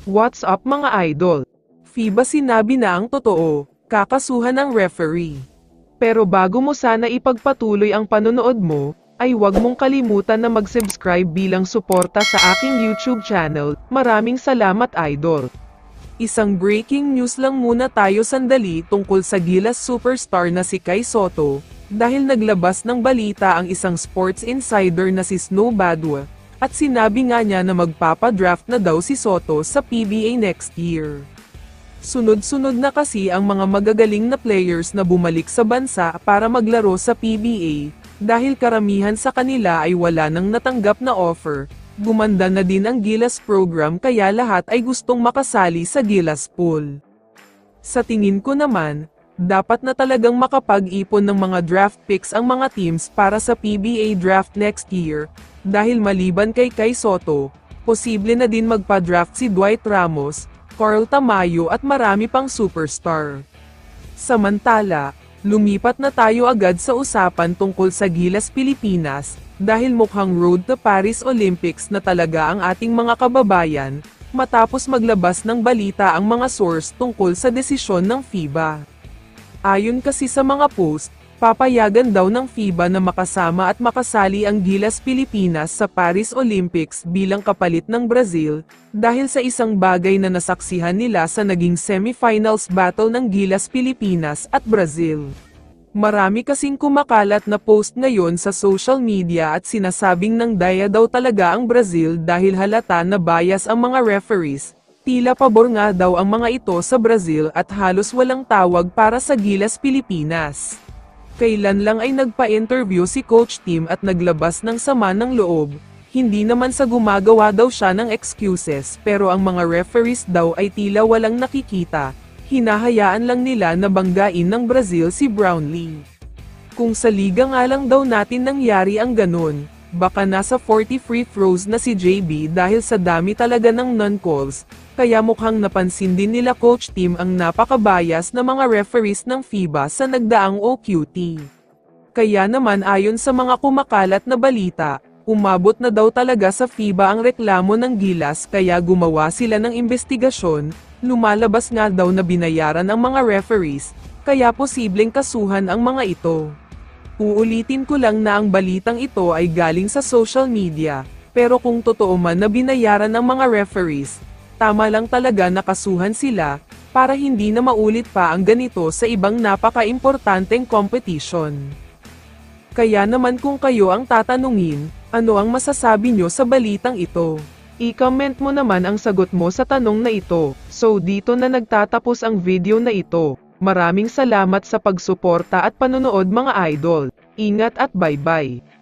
What's up mga idol? FIBA sinabi na ang totoo, kakasuhan ng referee. Pero bago mo sana ipagpatuloy ang panonood mo, ay huwag mong kalimutan na mag-subscribe bilang suporta sa aking YouTube channel. Maraming salamat idol. Isang breaking news lang muna tayo sandali tungkol sa Gilas superstar na si Kai Sotto, dahil naglabas ng balita ang isang sports insider na si Snow Badwa, at sinabi nga niya na magpapadraft na daw si Sotto sa PBA next year. Sunod-sunod na kasi ang mga magagaling na players na bumalik sa bansa para maglaro sa PBA, dahil karamihan sa kanila ay wala nang natanggap na offer. Gumanda na din ang Gilas program kaya lahat ay gustong makasali sa Gilas pool. Sa tingin ko naman, dapat na talagang makapag-ipon ng mga draft picks ang mga teams para sa PBA draft next year, dahil maliban kay Kai Sotto, posible na din magpa-draft si Dwight Ramos, Carl Tamayo at marami pang superstar. Samantala, lumipat na tayo agad sa usapan tungkol sa Gilas Pilipinas, dahil mukhang road to Paris Olympics na talaga ang ating mga kababayan, matapos maglabas ng balita ang mga source tungkol sa desisyon ng FIBA. Ayon kasi sa mga post, papayagan daw ng FIBA na makasama at makasali ang Gilas Pilipinas sa Paris Olympics bilang kapalit ng Brazil, dahil sa isang bagay na nasaksihan nila sa naging semifinals battle ng Gilas Pilipinas at Brazil. Marami kasing kumakalat na post ngayon sa social media at sinasabing nang daya daw talaga ang Brazil dahil halata na bias ang mga referees. Tila pabor nga daw ang mga ito sa Brazil at halos walang tawag para sa Gilas Pilipinas. Kailan lang ay nagpa-interview si Coach Tim at naglabas ng sama ng loob, hindi naman sa gumagawa daw siya ng excuses pero ang mga referees daw ay tila walang nakikita, hinahayaan lang nila na banggain ng Brazil si Brownlee. Kung sa liga nga lang daw natin nangyari ang ganun, baka nasa 40 free throws na si JB dahil sa dami talaga ng non-calls, kaya mukhang napansin din nila Coach Tim ang napakabayas na mga referees ng FIBA sa nagdaang OQT. Kaya naman ayon sa mga kumakalat na balita, umabot na daw talaga sa FIBA ang reklamo ng Gilas kaya gumawa sila ng investigasyon, lumalabas nga daw na binayaran ang mga referees, kaya posibleng kasuhan ang mga ito. Uulitin ko lang na ang balitang ito ay galing sa social media, pero kung totoo man na binayaran ng mga referees, tama lang talaga na kasuhan sila, para hindi na maulit pa ang ganito sa ibang napaka-importanteng competition. Kaya naman kung kayo ang tatanungin, ano ang masasabi nyo sa balitang ito? I-comment mo naman ang sagot mo sa tanong na ito. So dito na nagtatapos ang video na ito. Maraming salamat sa pagsuporta at panonood mga idol. Ingat at bye-bye.